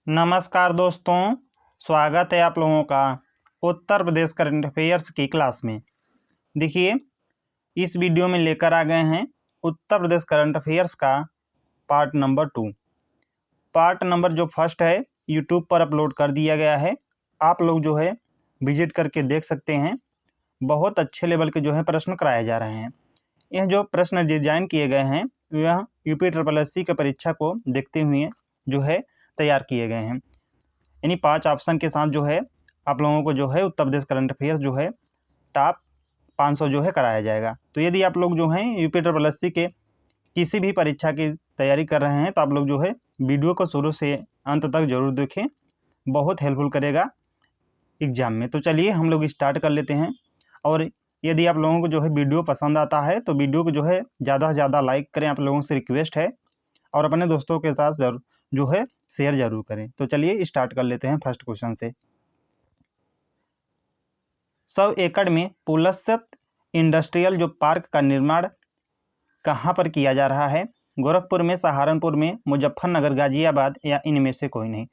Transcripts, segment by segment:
नमस्कार दोस्तों, स्वागत है आप लोगों का उत्तर प्रदेश करंट अफेयर्स की क्लास में। देखिए, इस वीडियो में लेकर आ गए हैं उत्तर प्रदेश करंट अफेयर्स का पार्ट नंबर 2। पार्ट नंबर जो फर्स्ट है यूट्यूब पर अपलोड कर दिया गया है। आप लोग जो है विजिट करके देख सकते हैं। बहुत अच्छे लेवल के जो है प्रश्न कराए जा रहे हैं। यह जो प्रश्न डिजाइन किए गए हैं यह UPSSC की परीक्षा को देखते हुए जो है तैयार किए गए हैं। यानी 5 ऑप्शन के साथ जो है आप लोगों को जो है उत्तर प्रदेश करंट अफेयर्स जो है टॉप 500 जो है कराया जाएगा। तो यदि आप लोग जो हैं UPSSC के किसी भी परीक्षा की तैयारी कर रहे हैं तो आप लोग जो है वीडियो को शुरू से अंत तक जरूर देखें, बहुत हेल्पफुल करेगा एग्जाम में। तो चलिए हम लोग स्टार्ट कर लेते हैं। और यदि आप लोगों को जो है वीडियो पसंद आता है तो वीडियो को जो है ज़्यादा से ज़्यादा लाइक करें, आप लोगों से रिक्वेस्ट है, और अपने दोस्तों के साथ जरूर जो है शेयर जरूर करें। तो चलिए स्टार्ट कर लेते हैं फर्स्ट क्वेश्चन से। 100 एकड़ में पुलस्त्य इंडस्ट्रियल जो पार्क का निर्माण कहाँ पर किया जा रहा है? गोरखपुर में, सहारनपुर में, मुजफ्फरनगर, गाजियाबाद या इनमें से कोई नहीं।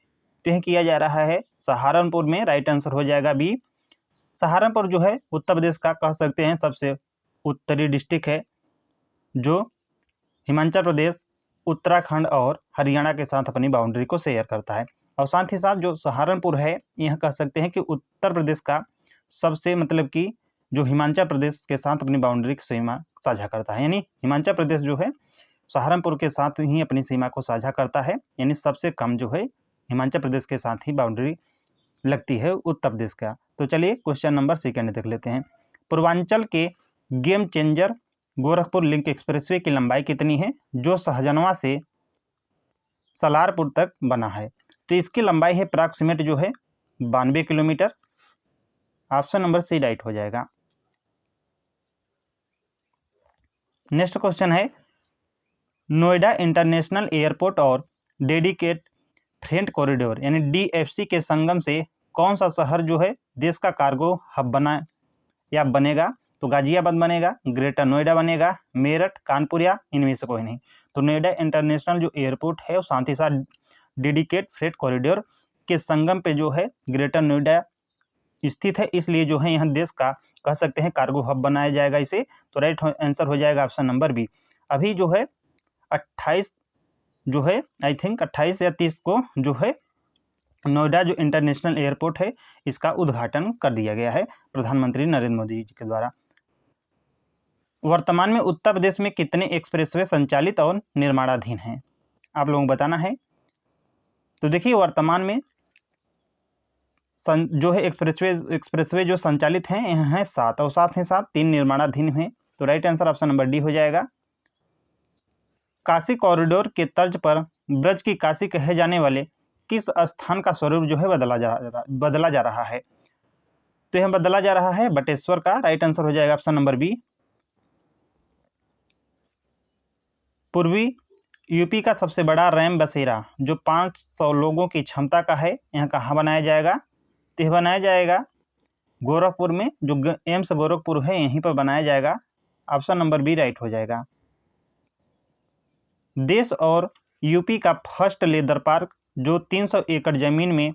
तो यह किया जा रहा है सहारनपुर में। राइट आंसर हो जाएगा बी। सहारनपुर जो है उत्तर प्रदेश का कह सकते हैं सबसे उत्तरी डिस्ट्रिक्ट है, जो हिमाचल प्रदेश, उत्तराखंड और हरियाणा के साथ अपनी बाउंड्री को शेयर करता है। और साथ ही साथ जो सहारनपुर है यह कह सकते हैं कि उत्तर प्रदेश का सबसे मतलब कि जो हिमाचल प्रदेश के साथ अपनी बाउंड्री की सीमा साझा करता है। यानी हिमाचल प्रदेश जो है सहारनपुर के साथ ही अपनी सीमा को साझा करता है। यानी सबसे कम जो है हिमाचल प्रदेश के साथ ही बाउंड्री लगती है उत्तर प्रदेश का। तो चलिए क्वेश्चन नंबर सेकंड देख लेते हैं। पूर्वांचल के game changer Gorakhpur link expressway की लंबाई कितनी है, जो सहजनवा से सलारपुर तक बना है? तो इसकी लंबाई है अप्रॉक्सीमेट जो है 92 kilometre. Option number C right हो जाएगा। नेक्स्ट क्वेश्चन है, नोएडा इंटरनेशनल एयरपोर्ट और डेडिकेट फ्रेट कॉरिडोर यानी DFC के संगम से कौन सा शहर जो है देश का कार्गो हब बना या बनेगा? तो गाजियाबाद बनेगा, ग्रेटर नोएडा बनेगा, मेरठ, कानपुर या इनमें से कोई नहीं। तो नोएडा इंटरनेशनल जो एयरपोर्ट है और साथ ही साथ डेडिकेट फ्रेट कॉरिडोर के संगम पे जो है ग्रेटर नोएडा स्थित है, इसलिए जो है यहाँ देश का कह सकते हैं कार्गो हब बनाया जाएगा इसे। तो राइट आंसर हो जाएगा ऑप्शन नंबर बी। अभी जो है 28 जो है आई थिंक 28 या 30 को जो है नोएडा जो इंटरनेशनल एयरपोर्ट है इसका उद्घाटन कर दिया गया है प्रधानमंत्री नरेंद्र मोदी जी के द्वारा। वर्तमान में उत्तर प्रदेश में कितने एक्सप्रेसवे संचालित और निर्माणाधीन हैं? आप लोगों को बताना है। तो देखिए वर्तमान में जो है एक्सप्रेसवे जो संचालित हैं यह हैं 7 और साथ ही साथ 3 निर्माणाधीन हैं। तो right answer option number D हो जाएगा। काशी कॉरिडोर के तर्ज पर ब्रज की काशी कहे जाने वाले किस स्थान का स्वरूप जो है बदला जा रहा है? तो यह बदला जा रहा है बटेश्वर का। राइट आंसर हो जाएगा ऑप्शन नंबर बी। पूर्वी यूपी का सबसे बड़ा रैम बसेरा जो 500 लोगों की क्षमता का है, यह कहाँ बनाया जाएगा? तो यह बनाया जाएगा गोरखपुर में, जो एम्स गोरखपुर है यहीं पर बनाया जाएगा। ऑप्शन नंबर बी राइट हो जाएगा। देश और यूपी का फर्स्ट लेदर पार्क जो 300 एकड़ जमीन में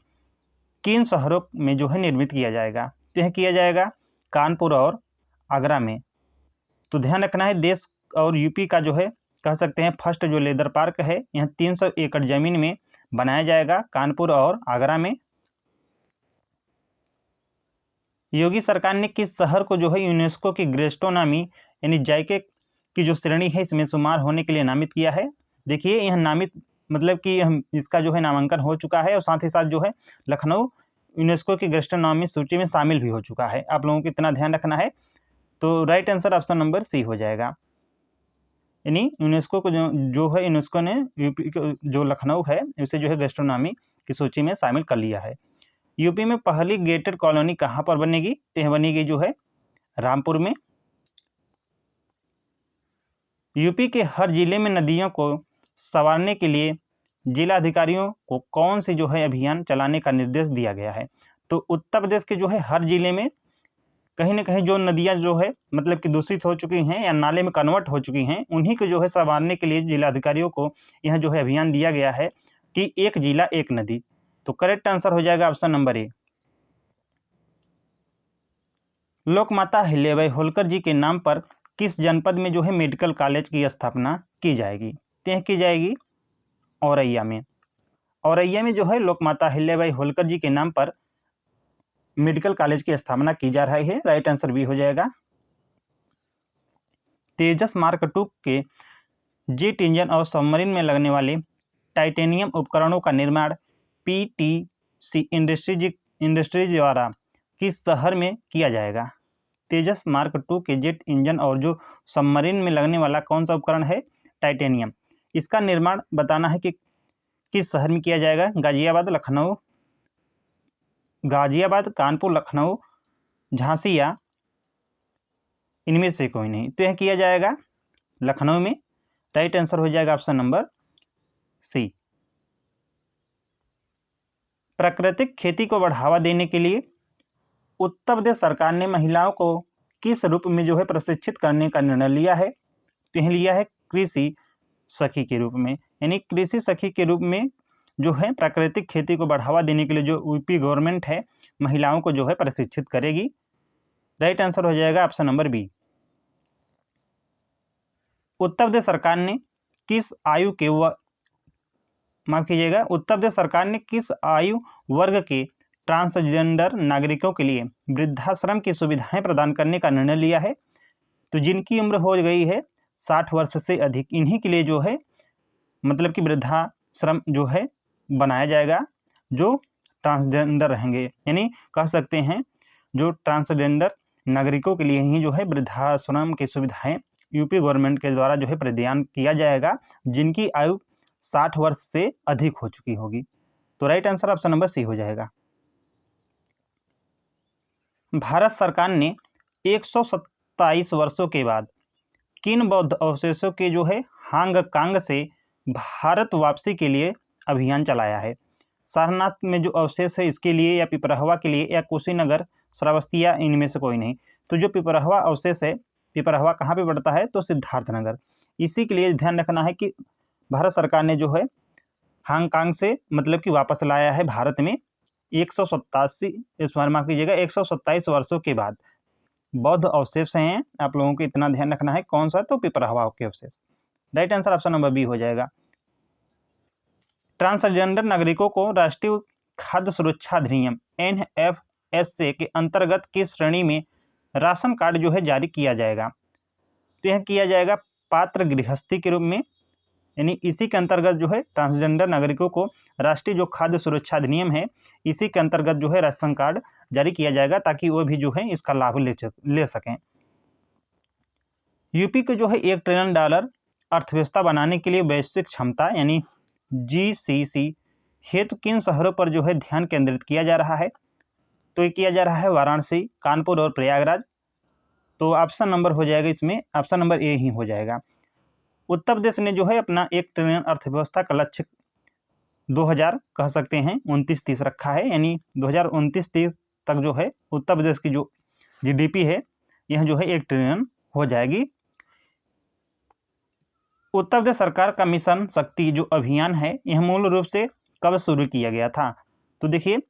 किन शहरों में जो है निर्मित किया जाएगा? तो यह किया जाएगा कानपुर और आगरा में। तो ध्यान रखना है, देश और यूपी का जो है कह सकते हैं फर्स्ट जो लेदर पार्क है यह 300 एकड़ जमीन में बनाया जाएगा कानपुर और आगरा में। योगी सरकार ने किस शहर को जो है यूनेस्को की ग्रेस्टोनामी यानी जायके की जो श्रेणी है इसमें शुमार होने के लिए नामित किया है? देखिए यह नामित मतलब कि हम इसका जो है नामांकन हो चुका है और साथ ही साथ जो है लखनऊ यूनेस्को की ग्रेस्टोनॉमी सूची में शामिल भी हो चुका है। आप लोगों को इतना ध्यान रखना है। तो right answer option number C हो जाएगा। यानी यूनेस्को को जो है यूनेस्को ने यूपी जो लखनऊ है उसे जो है ग्रेस्टोनॉमी की सूची में शामिल कर लिया है। यूपी में पहली गेटेड कॉलोनी कहाँ पर बनेगी? तो यह बनेगी जो है रामपुर में। यूपी के हर जिले में नदियों को संवारने के लिए जिला अधिकारियों को कौन से जो है अभियान चलाने का निर्देश दिया गया है? तो उत्तर प्रदेश के जो है हर जिले में कहीं ना कहीं जो नदियां जो है मतलब कि दूषित हो चुकी हैं या नाले में कन्वर्ट हो चुकी हैं, उन्हीं को जो है संवारने के लिए जिला अधिकारियों को यह जो है अभियान दिया गया है कि एक जिला एक नदी। तो करेक्ट आंसर हो जाएगा ऑप्शन नंबर ए। लोकमाता अहिल्याबाई होलकर जी के नाम पर किस जनपद में जो है मेडिकल कॉलेज की स्थापना की जाएगी? यह की जाएगी औरैया में। औरैया में जो है लोकमाता अहिल्याबाई होलकर जी के नाम पर मेडिकल कॉलेज की स्थापना की जा रही है। राइट आंसर बी हो जाएगा। तेजस मार्क 2 के जेट इंजन और सबमरीन में लगने वाले टाइटेनियम उपकरणों का निर्माण पीटीसी इंडस्ट्रीज द्वारा किस शहर में किया जाएगा? तेजस मार्क 2 के जेट इंजन और जो सबमरीन में लगने वाला कौन सा उपकरण है? टाइटेनियम। इसका निर्माण बताना है कि किस शहर में किया जाएगा? गाजियाबाद, कानपुर, लखनऊ, झांसी या इनमें से कोई नहीं। तो यह किया जाएगा लखनऊ में। राइट आंसर हो जाएगा ऑप्शन नंबर सी। प्राकृतिक खेती को बढ़ावा देने के लिए उत्तर प्रदेश सरकार ने महिलाओं को किस रूप में जो है प्रशिक्षित करने का निर्णय लिया है? तो यह लिया है कृषि सखी के रूप में। यानी कृषि सखी के रूप में जो है प्राकृतिक खेती को बढ़ावा देने के लिए जो यूपी गवर्नमेंट है महिलाओं को जो है प्रशिक्षित करेगी। राइट आंसर हो जाएगा option number B. Uttar Pradesh सरकार ने किस आयु के उत्तर प्रदेश सरकार ने किस आयु वर्ग के ट्रांसजेंडर नागरिकों के लिए वृद्धाश्रम की सुविधाएं प्रदान करने का निर्णय लिया है? तो जिनकी उम्र हो गई है 60 वर्ष से अधिक, इन्हीं के लिए जो है मतलब कि वृद्धाश्रम जो है बनाया जाएगा जो ट्रांसजेंडर रहेंगे। यानी कह सकते हैं जो ट्रांसजेंडर नागरिकों के लिए ही जो है वृद्धाश्रम की सुविधाएं यूपी गवर्नमेंट के द्वारा जो है प्रदान किया जाएगा जिनकी आयु 60 वर्ष से अधिक हो चुकी होगी। तो right answer option number C हो जाएगा। भारत सरकार ने 127 वर्षों के बाद किन बौद्ध अवशेषों के जो है हांगकांग से भारत वापसी के लिए अभियान चलाया है? सारनाथ में जो अवशेष है इसके लिए, या पिपरहवा के लिए, या कुशीनगर, श्रावस्ती, या इनमें से कोई नहीं। तो जो पिपरहवा अवशेष है, पिपरहवा कहाँ पे पड़ता है? तो सिद्धार्थनगर। इसी के लिए ध्यान रखना है कि भारत सरकार ने जो है हांगकांग से मतलब कि वापस लाया है भारत में 127 वर्षों के बाद बौद्ध अवशेष हैं। आप लोगों को इतना ध्यान रखना है। कौन सा? तो पिपरहवा के अवशेष। Right answer option number B हो जाएगा। ट्रांसजेंडर नागरिकों को राष्ट्रीय खाद्य सुरक्षा अधिनियम NFSA के अंतर्गत किस श्रेणी में राशन कार्ड जो है जारी किया जाएगा? तो यह किया जाएगा पात्र गृहस्थी के रूप में। यानी इसी के अंतर्गत जो है ट्रांसजेंडर नागरिकों को राष्ट्रीय जो खाद्य सुरक्षा अधिनियम है इसी के अंतर्गत जो है राशन कार्ड जारी किया जाएगा ताकि वो भी जो है इसका लाभ ले सकें। यूपी को जो है $1 ट्रिलियन अर्थव्यवस्था बनाने के लिए वैश्विक क्षमता यानी GCC हेतु किन शहरों पर जो है ध्यान केंद्रित किया जा रहा है? तो ये किया जा रहा है वाराणसी, कानपुर और प्रयागराज। तो ऑप्शन नंबर हो जाएगा इसमें ऑप्शन नंबर ए ही हो जाएगा। उत्तर प्रदेश ने जो है अपना 1 ट्रिलियन अर्थव्यवस्था का लक्ष्य 2000 कह सकते हैं 29-30 रखा है। यानी 2029-30 तक जो है उत्तर प्रदेश की जो GDP है यह जो है 1 ट्रिलियन हो जाएगी। उत्तर प्रदेश सरकार का मिशन शक्ति जो अभियान है यह मूल रूप से कब शुरू किया गया था? तो देखिए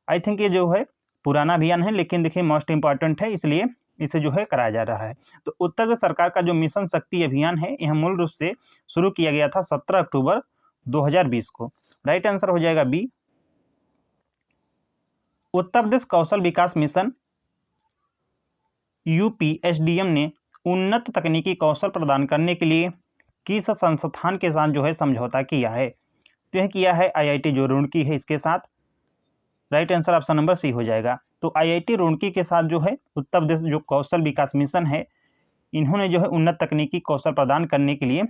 आई थिंक ये जो है पुराना अभियान है लेकिन देखिए मोस्ट इम्पॉर्टेंट है इसलिए इसे जो है कराया जा रहा है। तो उत्तर प्रदेश सरकार का जो मिशन शक्ति अभियान है यह मूल रूप से शुरू किया गया था 17 अक्टूबर 2020 को। राइट आंसर हो जाएगा बी। उत्तर प्रदेश कौशल विकास मिशन UPSDM ने उन्नत तकनीकी कौशल प्रदान करने के लिए किस संस्थान के साथ जो है समझौता किया है? तो यह किया है IIT जो रुड़की है इसके साथ। Right answer option number C हो जाएगा। तो IIT रुड़की के साथ जो है उत्तर प्रदेश जो कौशल विकास मिशन है इन्होंने जो है उन्नत तकनीकी कौशल प्रदान करने के लिए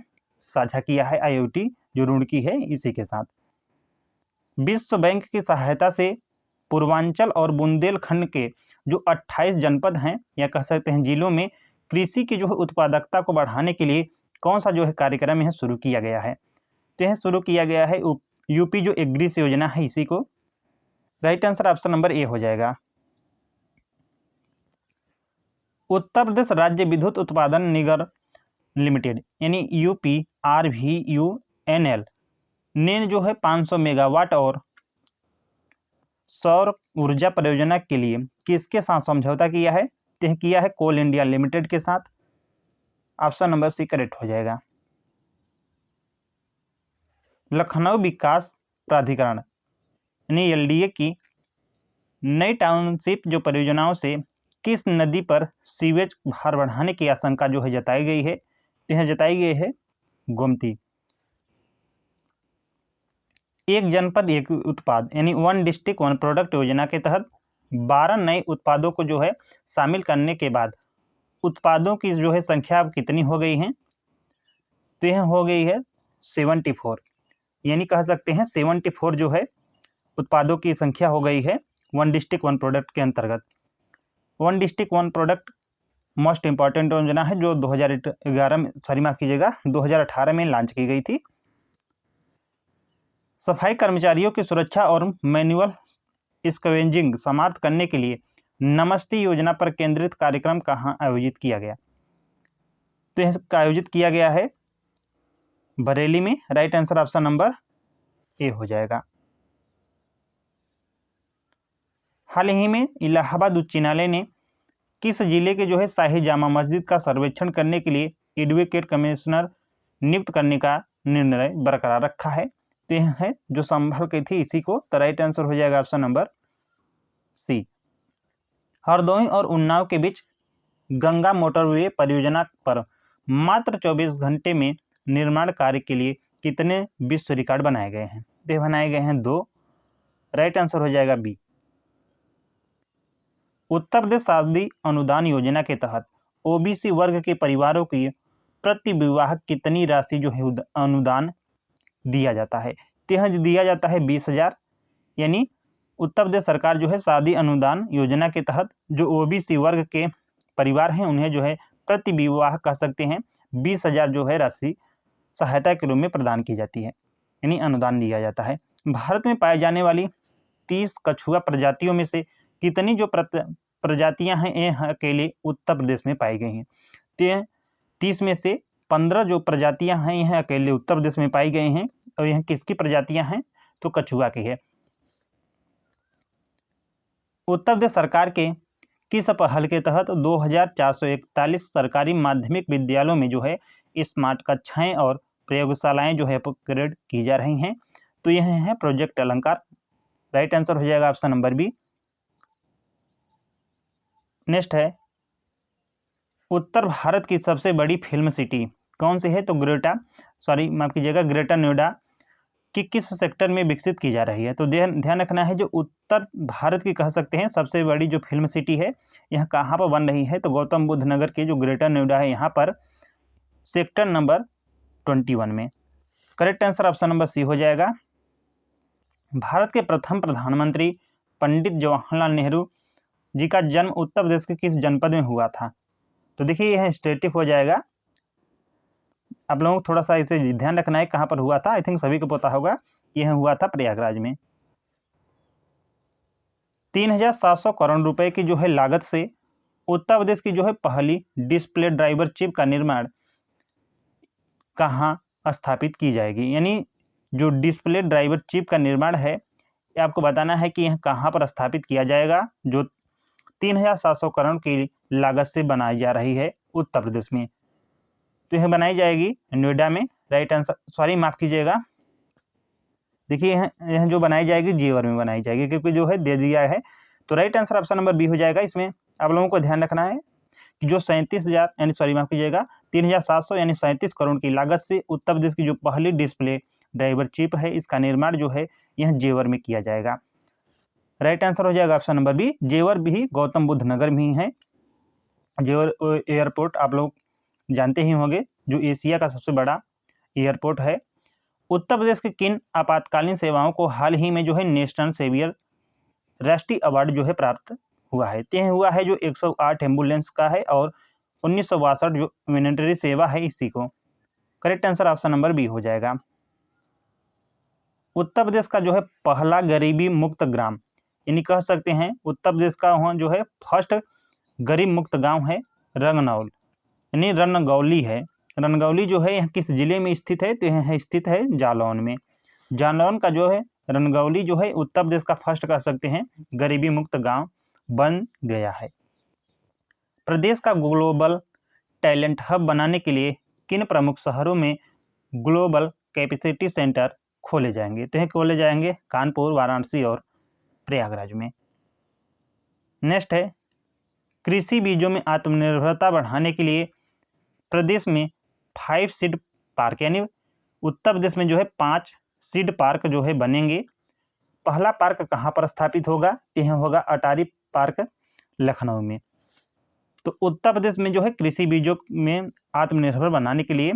साझा किया है IIT जो रुड़की है इसी के साथ। विश्व बैंक की सहायता से पूर्वांचल और बुंदेलखंड के जो 28 जनपद हैं या कह सकते हैं जिलों में कृषि की जो है उत्पादकता को बढ़ाने के लिए कौन सा जो है कार्यक्रम यह शुरू किया गया है? तो यह शुरू किया गया है यूपी जो एग्रीस योजना है इसी को। राइट आंसर ऑप्शन नंबर ए हो जाएगा। उत्तर प्रदेश राज्य विद्युत उत्पादन निगम लिमिटेड यानी UPRVUNL ने जो है 500 मेगावाट और सौर ऊर्जा परियोजना के लिए किसके साथ समझौता किया है? तो यह किया है कोल इंडिया लिमिटेड के साथ। ऑप्शन नंबर सी करेक्ट हो जाएगा। लखनऊ विकास प्राधिकरण यानी एलडीए की नई टाउनशिप जो परियोजनाओं से किस नदी पर सीवेज भार बढ़ाने की आशंका जो है जताई गई है? तो यह जताई गई है गोमती। एक जनपद एक उत्पाद यानी वन डिस्ट्रिक्ट वन प्रोडक्ट योजना के तहत 12 नए उत्पादों को जो है शामिल करने के बाद उत्पादों की जो है संख्या अब कितनी हो गई है? तो यह हो गई है 74, यानी कह सकते हैं 74 जो है उत्पादों की संख्या हो गई है वन डिस्ट्रिक्ट वन प्रोडक्ट के अंतर्गत। One district one product most important योजना है जो 2018 में लॉन्च की गई थी। सफाई कर्मचारियों की सुरक्षा और मैनुअल स्कैवेंजिंग समाप्त करने के लिए नमस्ते योजना पर केंद्रित कार्यक्रम कहाँ आयोजित किया गया? तो यह आयोजित किया गया है बरेली में। राइट आंसर ऑप्शन नंबर ए हो जाएगा। हाल ही में इलाहाबाद उच्च न्यायालय ने किस जिले के जो है शाही जामा मस्जिद का सर्वेक्षण करने के लिए एडवोकेट कमिश्नर नियुक्त करने का निर्णय बरकरार रखा है? तो यह है जो संभल की थी इसी को। तो राइट आंसर हो जाएगा ऑप्शन नंबर सी। हरदोई और उन्नाव के बीच गंगा मोटरवे परियोजना पर मात्र 24 घंटे में निर्माण कार्य के लिए कितने विश्व रिकॉर्ड बनाए गए हैं? तो बनाए गए हैं 2। राइट आंसर हो जाएगा बी। उत्तर प्रदेश शादी अनुदान योजना के तहत ओबीसी वर्ग के परिवारों की प्रति विवाह कितनी राशि जो है अनुदान दिया जाता है? तो यह दिया जाता है 20,000, यानी उत्तर प्रदेश सरकार जो है शादी अनुदान योजना के तहत जो ओबीसी वर्ग के परिवार हैं उन्हें जो है प्रति विवाह कह सकते हैं 20,000 जो है राशि सहायता के रूप में प्रदान की जाती है, यानी अनुदान दिया जाता है। भारत में पाई जाने वाली 30 कछुआ प्रजातियों में से कितनी जो प्रजातियां हैं यह अकेले उत्तर प्रदेश में पाई गई हैं? तो 30 में से 15 जो प्रजातियां हैं यह अकेले उत्तर प्रदेश में पाई गई हैं। और यह किसकी प्रजातियां हैं? तो कछुआ की है। उत्तर प्रदेश सरकार के किस पहल के तहत 2441 सरकारी माध्यमिक विद्यालयों में जो है स्मार्ट कक्षाएं और प्रयोगशालाएं जो है अपग्रेड की जा रही हैं? तो यह है प्रोजेक्ट अलंकार। राइट आंसर हो जाएगा ऑप्शन नंबर बी। नेक्स्ट है उत्तर भारत की सबसे बड़ी फिल्म सिटी कौन सी है? तो ग्रेटर नोएडा कि किस सेक्टर में विकसित की जा रही है? तो ध्यान रखना है जो उत्तर भारत की कह सकते हैं सबसे बड़ी जो फिल्म सिटी है यह कहाँ पर बन रही है? तो गौतम बुद्ध नगर के जो ग्रेटर नोएडा है यहाँ पर सेक्टर नंबर 21 में। Correct answer option number C हो जाएगा। भारत के प्रथम प्रधानमंत्री पंडित जवाहरलाल नेहरू जी का जन्म उत्तर प्रदेश के किस जनपद में हुआ था? तो देखिए यह स्टेटिक हो जाएगा। आप लोगों को थोड़ा सा इसे ध्यान रखना है कहाँ पर हुआ था। आई थिंक सभी को पता होगा यह हुआ था प्रयागराज में। 3,700 करोड़ रुपए की जो है लागत से उत्तर प्रदेश की जो है पहली डिस्प्ले ड्राइवर चिप का निर्माण कहाँ स्थापित की जाएगी? यानी जो डिस्प्ले ड्राइवर चिप का निर्माण है ये आपको बताना है कि यह कहाँ पर स्थापित किया जाएगा जो 3,700 करोड़ की लागत से बनाई जा रही है उत्तर प्रदेश में। तो यह बनाई जाएगी नोएडा में। राइट आंसर माफ कीजिएगा, देखिए यह जो बनाई जाएगी जेवर में बनाई जाएगी क्योंकि जो है दे दिया है। तो right answer option number B हो जाएगा। इसमें आप लोगों को ध्यान रखना है कि जो 37,000 यानी माफ कीजिएगा 3,700 यानी 37 करोड़ की लागत से उत्तर प्रदेश की जो पहली डिस्प्ले ड्राइवर चिप है इसका निर्माण जो है यह जेवर में किया जाएगा। राइट आंसर हो जाएगा ऑप्शन नंबर बी। जेवर भी गौतम बुद्ध नगर में ही है। जेवर एयरपोर्ट आप लोग जानते ही होंगे जो एशिया का सबसे बड़ा एयरपोर्ट है। उत्तर प्रदेश के किन आपातकालीन सेवाओं को हाल ही में जो है नेशनल सेवियर राष्ट्रीय अवार्ड जो है प्राप्त हुआ है? यह हुआ है जो 108 एम्बुलेंस का है और 1962 जो मिलिट्री सेवा है इसी को। Correct answer option number B हो जाएगा। उत्तर प्रदेश का जो है पहला गरीबी मुक्त ग्राम यानी कह सकते हैं उत्तर प्रदेश का वहाँ जो है फर्स्ट गरीब मुक्त गांव है रंगनौल यानी रनगौली है। रनगौली जो है यह किस जिले में स्थित है? तो यह स्थित है जालौन में। जालौन का जो है रंगौली जो है उत्तर प्रदेश का फर्स्ट कह सकते हैं गरीबी मुक्त गांव बन गया है। प्रदेश का ग्लोबल टैलेंट हब बनाने के लिए किन प्रमुख शहरों में ग्लोबल कैपेसिटी सेंटर खोले जाएंगे? तो खोले जाएंगे कानपुर, वाराणसी और प्रयागराज में। नेक्स्ट है कृषि बीजों में आत्मनिर्भरता बढ़ाने के लिए प्रदेश में 5 सीड पार्क, यानी उत्तर प्रदेश में जो है 5 सीड पार्क जो है बनेंगे। पहला पार्क कहाँ पर स्थापित होगा? यह होगा अटारी पार्क लखनऊ में। तो उत्तर प्रदेश में जो है कृषि बीजों में आत्मनिर्भर बनाने के लिए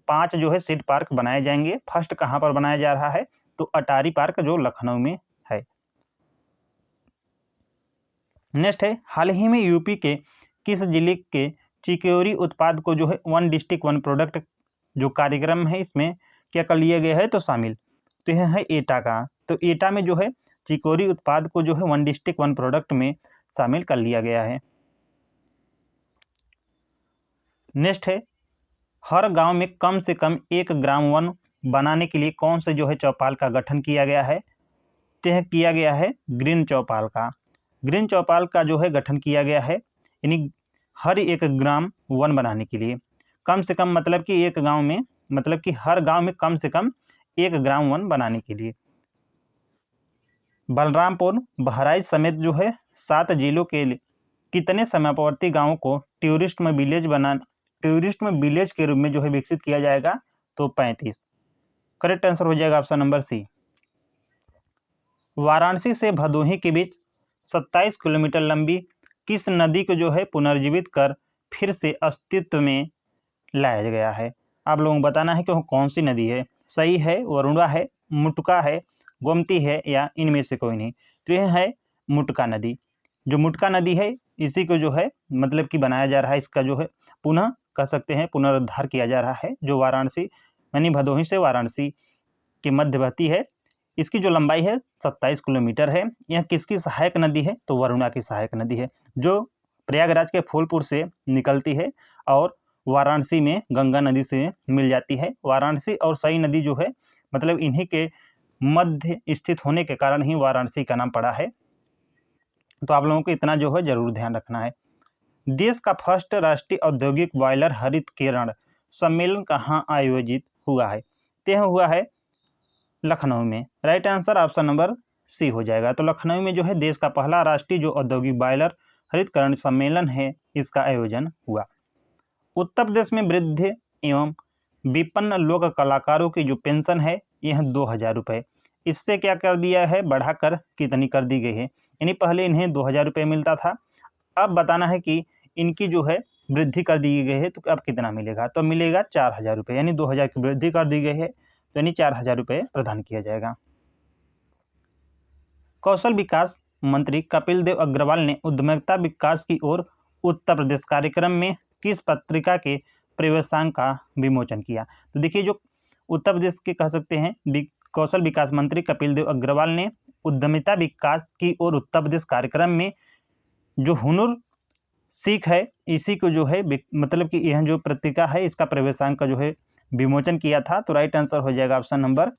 5 जो है सीड पार्क बनाए जाएंगे। फर्स्ट कहाँ पर बनाया जा रहा है? तो अटारी पार्क जो लखनऊ में है। नेक्स्ट है हाल ही में यूपी के किस जिले के चिकोरी उत्पाद को जो है 1 डिस्ट्रिक्ट 1 प्रोडक्ट जो कार्यक्रम है इसमें क्या कर लिया गया है? तो शामिल। तो यह है एटा का। तो एटा में जो है चिकोरी उत्पाद को जो है 1 डिस्ट्रिक्ट 1 प्रोडक्ट में शामिल कर लिया गया है। नेक्स्ट है हर गांव में कम से कम 1 ग्राम वन बनाने के लिए कौन से जो है चौपाल का गठन किया गया है? तो यह किया गया है ग्रीन चौपाल का। ग्रीन चौपाल का जो है गठन किया गया है, यानी हर 1 ग्राम वन बनाने के लिए कम से कम मतलब कि एक गांव में मतलब कि हर गांव में कम से कम 1 ग्राम वन बनाने के लिए। बलरामपुर, बहराइच समेत जो है 7 जिलों के कितने सीमावर्ती गांवों को टूरिस्ट में विलेज के रूप में जो है विकसित किया जाएगा? तो 35। करेक्ट आंसर हो जाएगा ऑप्शन नंबर सी। वाराणसी से भदोही के बीच 27 किलोमीटर लंबी किस नदी को जो है पुनर्जीवित कर फिर से अस्तित्व में लाया गया है? आप लोगों को बताना है कि कौन सी नदी है। सही है वरुणा है, मुटका है, गोमती है या इनमें से कोई नहीं। तो यह है मुटका नदी। जो मुटका नदी है इसी को जो है मतलब कि बनाया जा रहा है, इसका जो है पुनः कह सकते हैं पुनरुद्धार किया जा रहा है, जो वाराणसी यानी भदोही से वाराणसी के मध्य बहती है। इसकी जो लंबाई है 27 किलोमीटर है। यह किसकी सहायक नदी है? तो वरुणा की सहायक नदी है, जो प्रयागराज के फूलपुर से निकलती है और वाराणसी में गंगा नदी से मिल जाती है। वाराणसी और सई नदी जो है मतलब इन्हीं के मध्य स्थित होने के कारण ही वाराणसी का नाम पड़ा है। तो आप लोगों को इतना जो है जरूर ध्यान रखना है। देश का फर्स्ट राष्ट्रीय औद्योगिक बॉयलर हरित किरण सम्मेलन कहाँ आयोजित हुआ है? यह हुआ है लखनऊ में। Right answer option number C हो जाएगा। तो लखनऊ में जो है देश का पहला राष्ट्रीय जो औद्योगिक बॉयलर हरितकरण सम्मेलन है इसका आयोजन हुआ। उत्तर प्रदेश में वृद्ध एवं विपन्न लोक कलाकारों की जो पेंशन है यह 2000 रुपये, इससे क्या कर दिया है? बढ़ाकर कितनी कर दी गई है? यानी पहले इन्हें 2000 रुपये मिलता था, अब बताना है कि इनकी जो है वृद्धि कर दी गई है, तो अब कितना मिलेगा? तो मिलेगा 4000 रुपये, यानी 2000 की वृद्धि कर दी गई है, तो यानी 4000 रुपये प्रदान किया जाएगा। कौशल विकास मंत्री कपिल देव अग्रवाल ने उद्यमिता विकास की ओर उत्तर प्रदेश कार्यक्रम में किस पत्रिका के प्रवेशांक का विमोचन किया? तो देखिए जो उत्तर प्रदेश के कह सकते हैं कौशल विकास मंत्री कपिल देव अग्रवाल ने उद्यमिता विकास की ओर उत्तर प्रदेश कार्यक्रम में जो हुनर सीख है इसी को जो है मतलब कि यह जो पत्रिका है इसका प्रवेशांक का जो है विमोचन किया था। तो राइट आंसर हो जाएगा ऑप्शन नंबर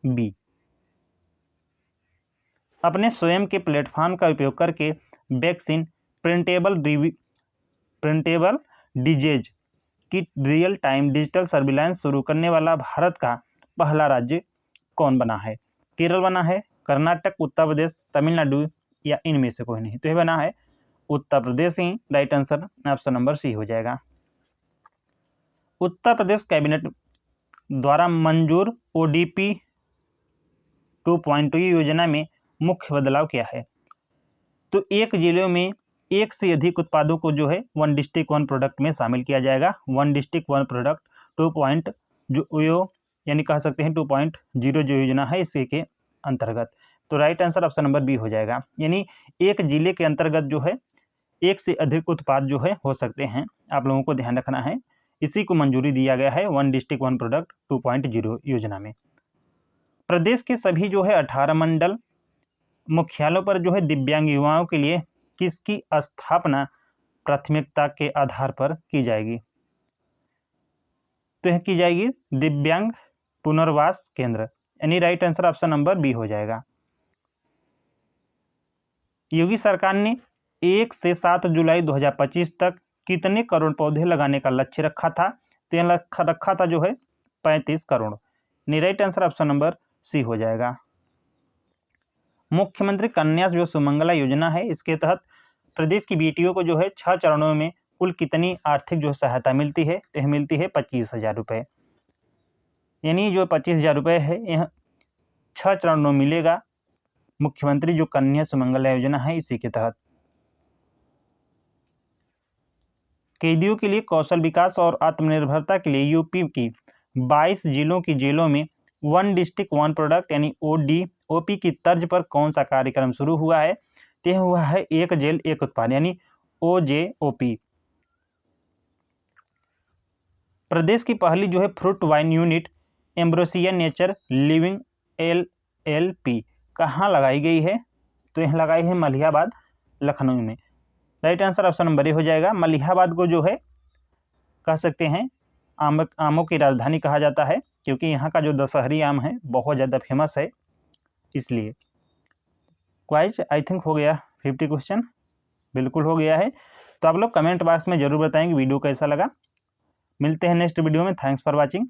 बी। अपने स्वयं के प्लेटफॉर्म का उपयोग करके वैक्सीन प्रिंटेबल डिजीज की रियल टाइम डिजिटल सर्विलांस शुरू करने वाला भारत का पहला राज्य कौन बना है? केरल बना है, कर्नाटक, उत्तर प्रदेश, तमिलनाडु या इनमें से कोई नहीं। तो यह बना है उत्तर प्रदेश ही। Right answer option number C हो जाएगा। उत्तर प्रदेश कैबिनेट द्वारा मंजूर ओडीपी 2.2 योजना में मुख्य बदलाव क्या है? तो एक जिले में एक से अधिक उत्पादों को जो है 1 डिस्ट्रिक्ट 1 प्रोडक्ट में शामिल किया जाएगा। 1 डिस्ट्रिक्ट 1 प्रोडक्ट 2.0 यानी कह सकते हैं 2.0 जो योजना है इसी के अंतर्गत। तो right answer option number B हो जाएगा, यानी एक जिले के अंतर्गत जो है एक से अधिक उत्पाद जो है हो सकते हैं। आप लोगों को ध्यान रखना है, इसी को मंजूरी दिया गया है 1 डिस्ट्रिक्ट 1 प्रोडक्ट 2.0 योजना में। प्रदेश के सभी जो है 18 मंडल मुख्यालयों पर जो है दिव्यांग युवाओं के लिए किसकी स्थापना प्राथमिकता के आधार पर की जाएगी? तो यह की जाएगी दिव्यांग पुनर्वास केंद्र, यानी right answer option number B हो जाएगा। योगी सरकार ने 1 से 7 जुलाई 2025 तक कितने करोड़ पौधे लगाने का लक्ष्य रखा था? तो यह रखा था जो है 35 करोड़। यानी right answer option number C हो जाएगा। मुख्यमंत्री कन्या जो सुमंगला योजना है, इसके तहत प्रदेश की बेटियों को जो है 6 चरणों में कुल कितनी आर्थिक जो सहायता मिलती है? तो यह मिलती है 25,000 रुपये। यानी जो 25,000 रुपये है यह 6 चरणों में मिलेगा। मुख्यमंत्री जो कन्या सुमंगला योजना है इसी के तहत। कैदियों के लिए कौशल विकास और आत्मनिर्भरता के लिए यूपी की 22 जिलों की जेलों में 1 डिस्ट्रिक्ट 1 प्रोडक्ट यानी ODOP की तर्ज पर कौन सा कार्यक्रम शुरू हुआ है? तो यह हुआ है एक जेल एक उत्पाद यानी OJOP। प्रदेश की पहली जो है fruit wine unit ambrosia nature living LLP कहाँ लगाई गई है? तो यह लगाई है मलिहाबाद, लखनऊ में। राइट आंसर ऑप्शन नंबर ए हो जाएगा। मलिहाबाद को जो है कह सकते हैं आमों की राजधानी कहा जाता है, क्योंकि यहाँ का जो दशहरी आम है बहुत ज़्यादा फेमस है, इसलिए। क्वाइज आई थिंक हो गया 50 क्वेश्चन, बिल्कुल हो गया है। तो आप लोग कमेंट बॉक्स में ज़रूर बताएंगे वीडियो कैसा लगा। मिलते हैं नेक्स्ट वीडियो में। Thanks for watching.